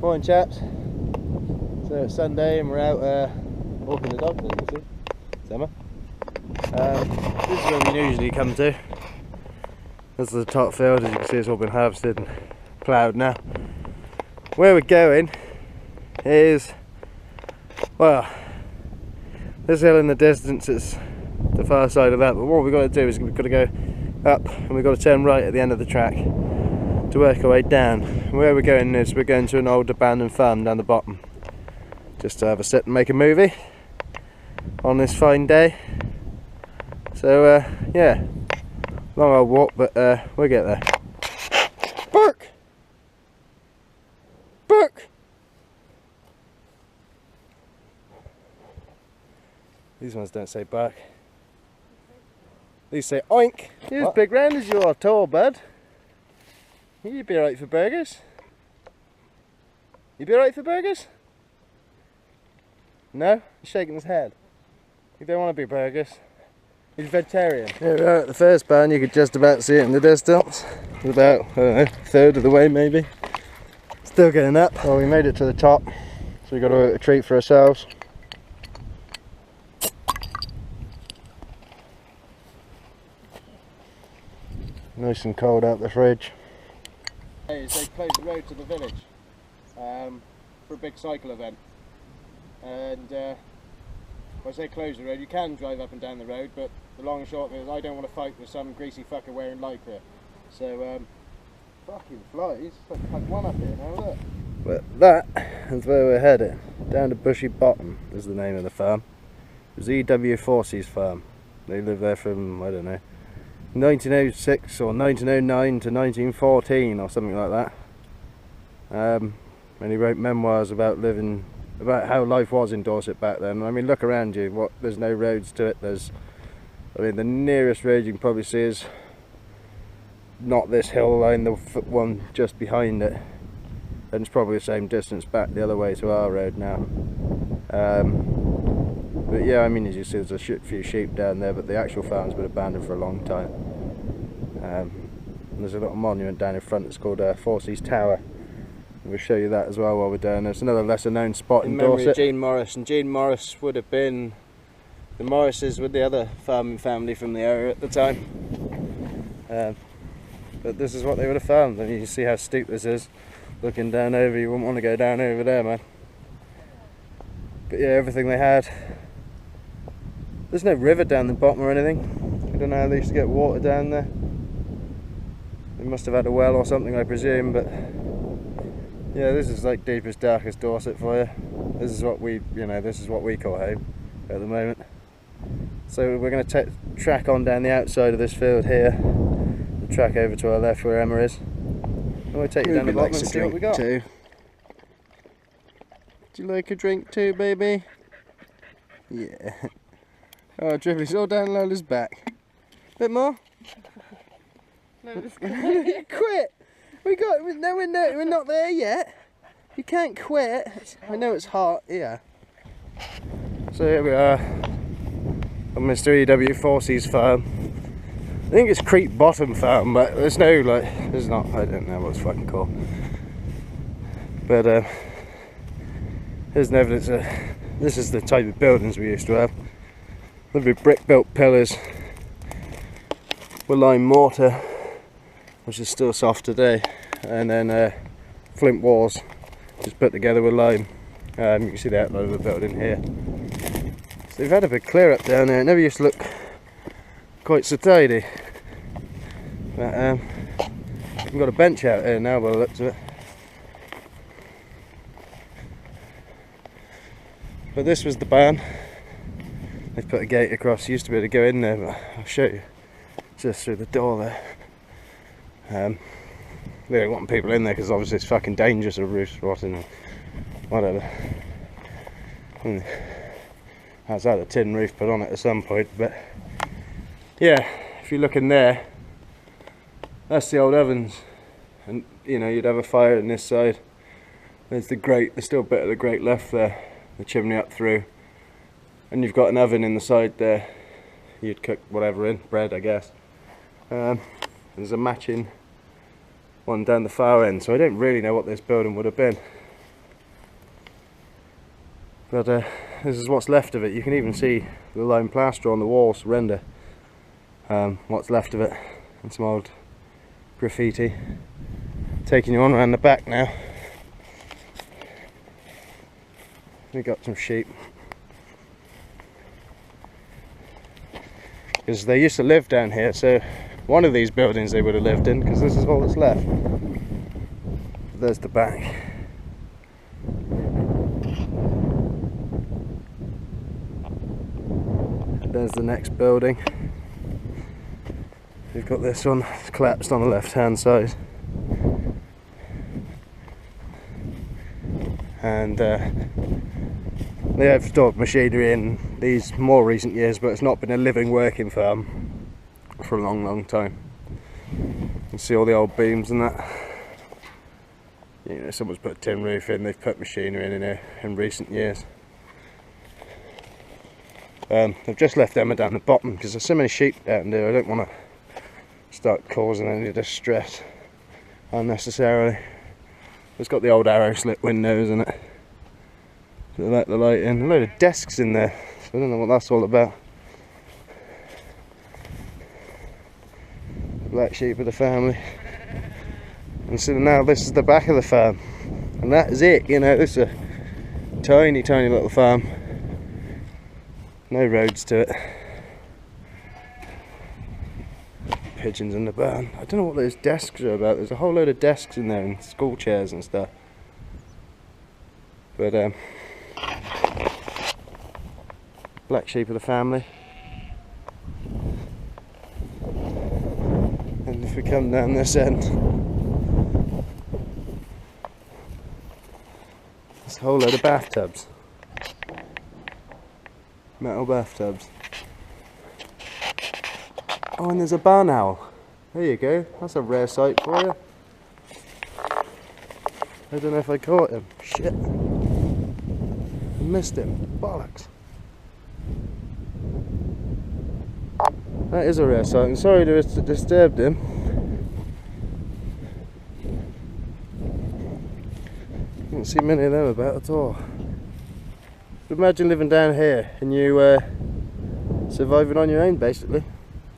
Morning chaps. So it's Sunday and we're out walking the dog, as you can see. Summer. This is where we usually come to. This is the top field, as you can see it's all been harvested and ploughed now. Where we're going is, well, this hill in the distance is the far side of that, but what we've got to do is we've got to go up and we've got to turn right at the end of the track to work our way down. Where we're going is we're going to an old abandoned farm down the bottom, just to have a sit and make a movie on this fine day. So yeah, long old walk, but we'll get there. Bark! Bark! These ones don't say bark. These say oink. You're as big round as you are tall, bud. You'd be alright for burgers. You'd be alright for burgers? No? He's shaking his head. You don't want to be burgers. He's vegetarian. Here we are at the first barn. You could just about see it in the distance. It's about, I don't know, a third of the way maybe. Still getting up. Well, we made it to the top, so we got a treat for ourselves. Nice and cold out the fridge. They closed the road to the village for a big cycle event, and when I say close the road, you can drive up and down the road, but the long and short of it is I don't want to fight with some greasy fucker wearing lycra. So fucking flies, like one up here now, look. But that is where we're headed, down to Bushy Bottom is the name of the farm. It was E.W.Forcey's farm. They lived there from, I don't know, 1906 or 1909 to 1914 or something like that. And he wrote memoirs about how life was in Dorset back then. I mean, look around you, there's no roads to it. I mean, the nearest road you can probably see is not this hill line, the one just behind it, and it's probably the same distance back the other way to our road now. But yeah, I mean, as you see, there's a few sheep down there, but the actual farm's been abandoned for a long time. And there's a little monument down in front that's called Forcey's Tower. We'll show you that as well while we're down there. It's another lesser known spot in Dorset. Of Jean Morris, and Jean Morris would have been, the Morrises were the other farming family from the area at the time. But this is what they would have farmed, and you can see how steep this is. Looking down over, you wouldn't want to go down over there, man. But yeah, everything they had. There's no river down the bottom or anything. I don't know how they used to get water down there. They must have had a well or something, I presume, but yeah, this is like deepest, darkest Dorset for you. This is what we, this is what we call home at the moment. So we're going to track on down the outside of this field here, and track over to our left where Emma is. And we'll take you down the bottom and see what we got. Too. Do you like a drink too, baby? Yeah. Oh, Dribbly's all down Lola's back. Bit more? Quit! We're not there yet. You can't quit. I know it's hot, yeah. So here we are on Mr. E.W.Forcey's farm. I think it's Creek Bottom Farm, but there's no, there's not, I don't know what it's fucking called. But here's an evidence of, this is the type of buildings we used to have. Lovely brick built pillars with lime mortar, which is still soft today, and then flint walls just put together with lime. You can see the outline of the building here. So they've had a big clear up down there. It never used to look quite so tidy, but we've got a bench out here now by the looks of it. But this was the barn. They've put a gate across. You used to be able to go in there, but I'll show you just through the door there. They don't want people in there because obviously it's fucking dangerous, the roof's rotting and whatever. And that's had a tin roof put on it at some point, but yeah, if you look in there, that's the old ovens, and you'd have a fire on this side. There's the grate, there's still a bit of the grate left there, the chimney up through. And you've got an oven in the side there. You'd cook whatever in, bread I guess. There's a matching one down the far end, so I don't really know what this building would have been. But this is what's left of it. You can even see the lime plaster on the walls render. What's left of it, and some old graffiti. Taking you on around the back now. We got some sheep. Because they used to live down here, so one of these buildings they would have lived in, because this is all that's left. There's the back. There's the next building. We've got this one collapsed on the left hand side. And they have stored machinery in these more recent years, but it's not been a living working farm for a long time. You can see all the old beams and that. You know, someone's put a tin roof in, they've put machinery in here in recent years. They've just left Emma down the bottom because there's so many sheep down there. I don't want to start causing any distress unnecessarily. It's got the old arrow slit windows in it. So let the light in. A load of desks in there. So I don't know what that's all about. Black sheep of the family. And so now this is the back of the farm. And that is it, you know, this is a tiny little farm. No roads to it. Pigeons in the barn. I don't know what those desks are about. There's a whole load of desks in there and school chairs and stuff. But black sheep of the family. And if we come down this end, there's a whole load of bathtubs. Metal bathtubs. Oh, and there's a barn owl. There you go. That's a rare sight for you. I don't know if I caught him. Shit. I missed him. Bollocks. That is a rare sight. I'm sorry to have disturbed him. Didn't see many of them about at all. Imagine living down here and you surviving on your own, basically.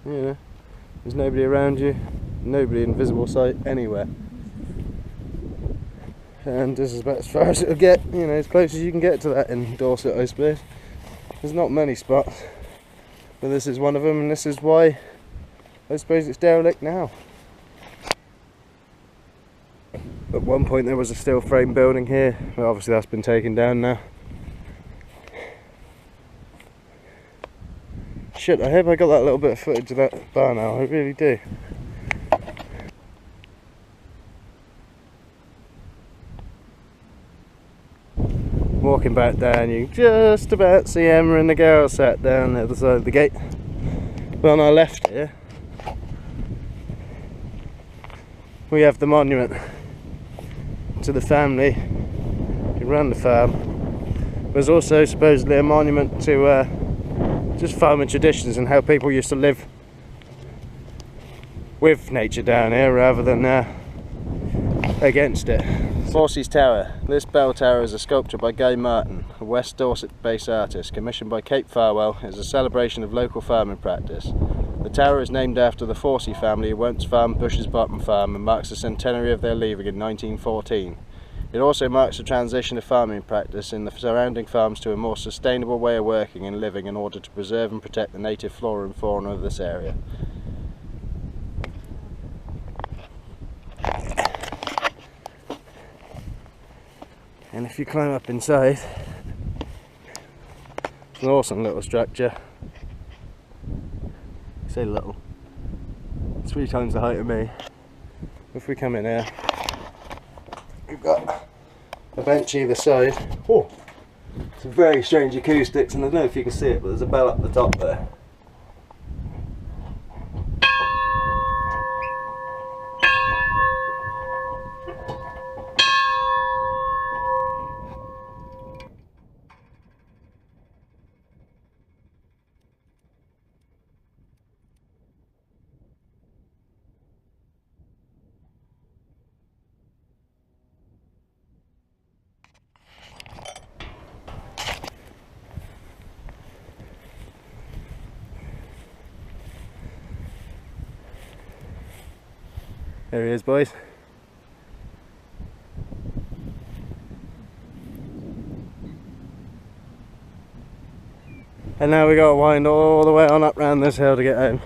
You know, there's nobody around you, nobody in visible sight anywhere. And this is about as far as it'll get, you know, as close as you can get to that in Dorset, I suppose. There's not many spots, but this is one of them, and this is why I suppose it's derelict now. At one point there was a steel frame building here, but obviously that's been taken down now. Shit, I hope I got that little bit of footage of that bar now, I really do. Walking back down, you can just about see Emma and the girl sat down the other side of the gate. But on our left here, we have the monument to the family who ran the farm. There's also supposedly a monument to just farming traditions and how people used to live with nature down here rather than against it. E.W.Forcey's Tower. This bell tower is a sculpture by Guy Martin, a West Dorset-based artist, commissioned by Cape Farwell as a celebration of local farming practice. The tower is named after the Forcey family who once farmed Bush's Bottom Farm and marks the centenary of their leaving in 1914. It also marks a transition of farming practice in the surrounding farms to a more sustainable way of working and living in order to preserve and protect the native flora and fauna of this area. And if you climb up inside, it's an awesome little structure. I say little. 3 times the height of me. If we come in here, we've got a bench either side. Oh, some very strange acoustics, and I don't know if you can see it, but there's a bell up the top there. There he is, boys. And now we got to wind all the way on up round this hill to get home.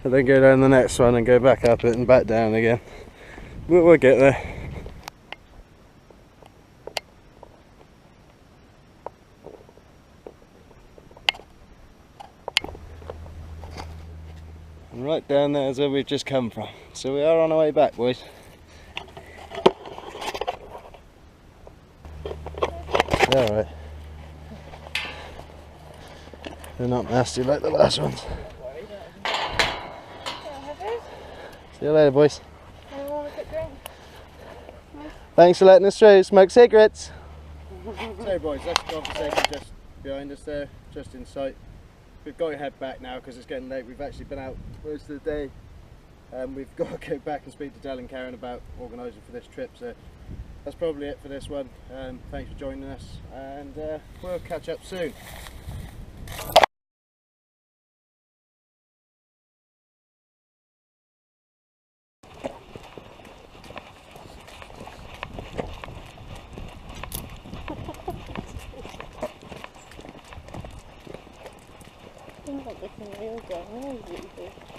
And then go down the next one and go back up it and back down again. But we'll get there. And right down there is where we've just come from. So we are on our way back, boys. Alright. They're not nasty like the last ones. See you later, boys. Thanks for letting us through. Smoke cigarettes. So boys, that's Godforsaken just behind us there, just in sight. We've got to head back now because it's getting late. We've actually been out most of the day. We've got to go back and speak to Del and Karen about organising for this trip. So that's probably it for this one. Thanks for joining us, and we'll catch up soon. Seems like it's a real game, isn't it?